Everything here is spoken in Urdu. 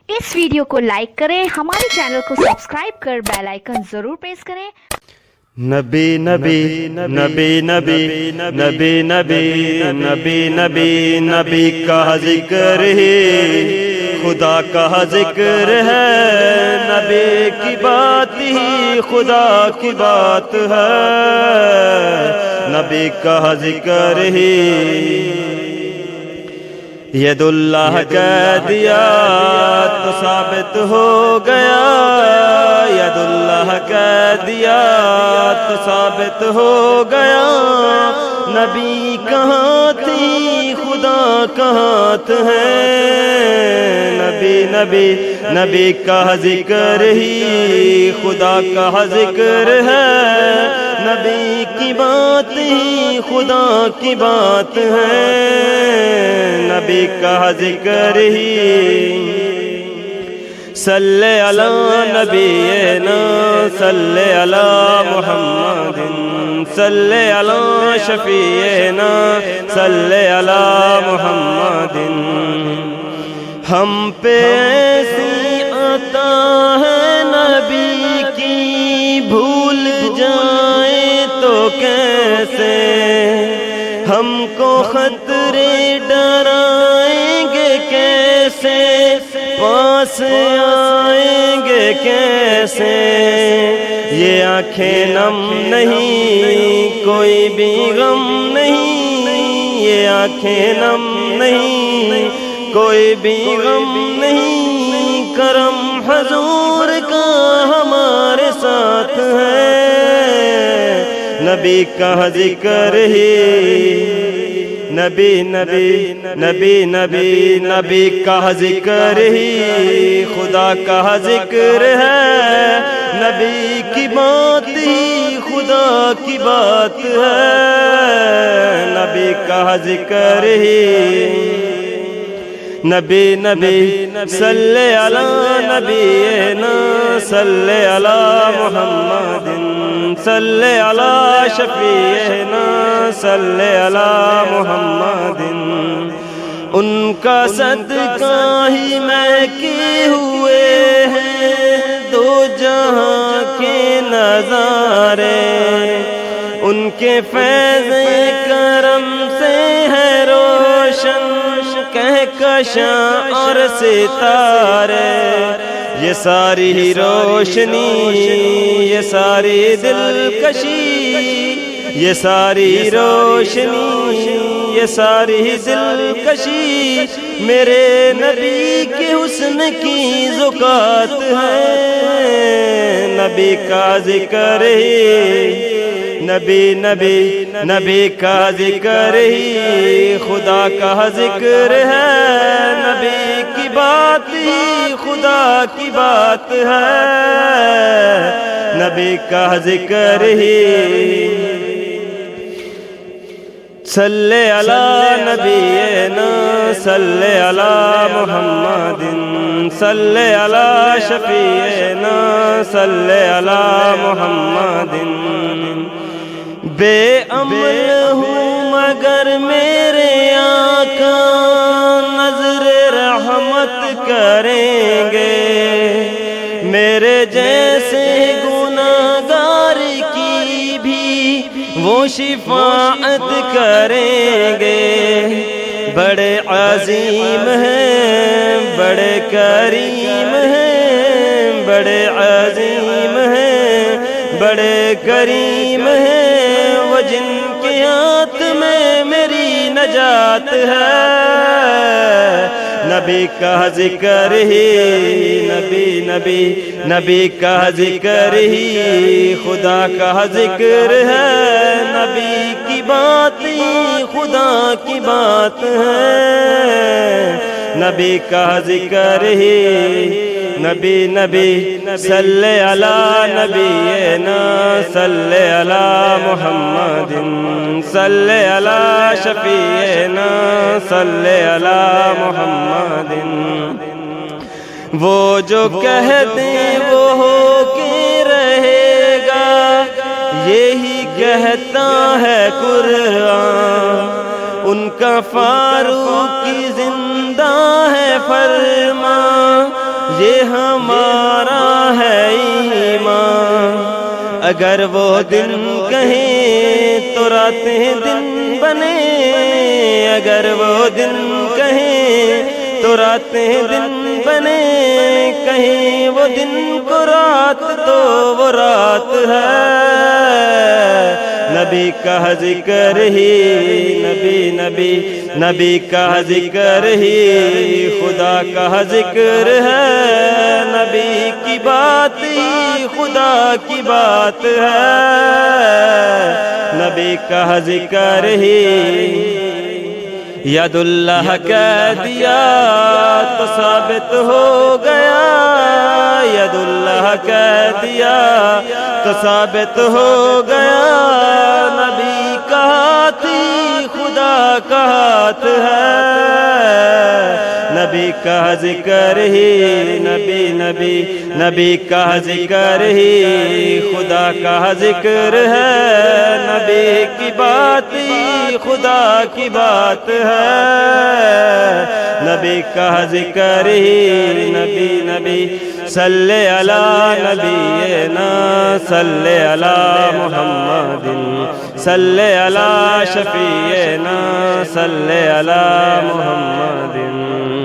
اس ویڈیو کو لائک کریں، ہمارے چینل کو سبسکرائب کر بیل آئیکن ضرور پریس کریں۔ نبی نبی نبی نبی نبی نبی نبی نبی نبی کا ذکر ہی خدا کا ذکر ہے، نبی کی بات ہی خدا کی بات ہے، نبی کا ذکر ہی ید اللہ کہہ دیا تو ثابت ہو گیا، ید اللہ کہہ دیا تو ثابت ہو گیا، نبی کہاں تھی خدا کہاں ہے، نبی نبی نبی کا ذکر ہی خدا کا ذکر ہے، نبی کی بات ہی خدا کی بات ہے، نبی کا ذکر ہی صلی علی نبینا صلی علی محمد صلی علی شفیعنا صلی علی محمد، ہم پہ ایسی عطا ہے نبی کی بھول جائیں تو کیسے، ہم کو خطرے ڈرائیں گے کیسے، پاس آئیں گے کیسے، یہ آنکھیں نم نہیں کوئی بھی غم نہیں، یہ آنکھیں نم نہیں کوئی بھی غم نہیں، کرم حضور کا ہمارے ساتھ ہے، نبی کا ذکر ہی نبی نبی نبی نبی نبی کا ذکر ہی خدا کا ذکر ہے، نبی کی بات ہی خدا کی بات ہے، نبی کا ذکر ہی نبی نبی صلی علی نبینا صلی علی محمد صلی علی شفیعنا صلی علی محمد، ان کا صدقہ ہی میں کی ہوئے ہیں دو جہاں کے نظارے، ان کے فیض کرم سے ہے روشن کہکشاں اور ستارے، یہ ساری روشنی یہ ساری دلکشی، یہ ساری روشنی یہ ساری دلکشی میرے نبی کے حسن کی زکات ہے، نبی کا ذکر ہی نبی نبی نبی کا ذکر ہی خدا کا ذکر ہے، نبی کی بات ہی خدا کی بات ہے، نبی کا ذکر ہی صلی علی نبینا صلی علی محمد صلی علی شفیعنا صلی علی محمد، بے عمل ہوں مگر میرے آقا نظر رحمت کریں گے، میرے جیسے گناہگار کی بھی وہ شفاعت کریں گے، بڑے عظیم ہیں بڑے کریم ہیں، بڑے عظیم ہیں بڑے کریم ہیں، وہ جن کے ہاتھ میں میری نجات ہے، نبی کا ذکر ہی نبی نبی نبی کا ذکر ہی خدا کا ذکر ہے، نبی کی بات ہی خدا کی بات ہے، نبی کا ذکر ہی نبی نبی صلی علی نبینا صلی علی محمد صلی علی شفیعنا صلی علی محمد، وہ جو کہہ دیں وہ ہو کے رہے گا، یہی کہتا ہے قرآن، ان کا فاروق کی زندہ ہے فرمان، یہ ہمارا ہے ایمان۔ اگر وہ دن کہیں تو راتیں دن بنے، اگر وہ دن کہیں تو راتیں دن بنے، کہیں وہ دن کو رات تو وہ رات ہے۔ نبی کا ذکر ہی نبی کا ذکر ہی خدا کا ذکر ہے۔ نبی کی بات ہی خدا کی بات ہے، نبی کا ذکر ہی۔ ید اللہ کہہ دیا تو ثابت ہو گیا، ید اللہ کہہ دیا تو ثابت ہو گیا۔ نبی کا ہاتھ ہی خدا کا ہاتھ ہے، نبی کا ذکر ہی نبی کا ذکر ہی خدا کا ذکر ہے۔ نبی کی بات ہی خدا کی بات ہے، نبی کا ذکر ہی نبی صلی علی نبینا صلی علی محمد صلی علی شفیعنا صلی علی محمد۔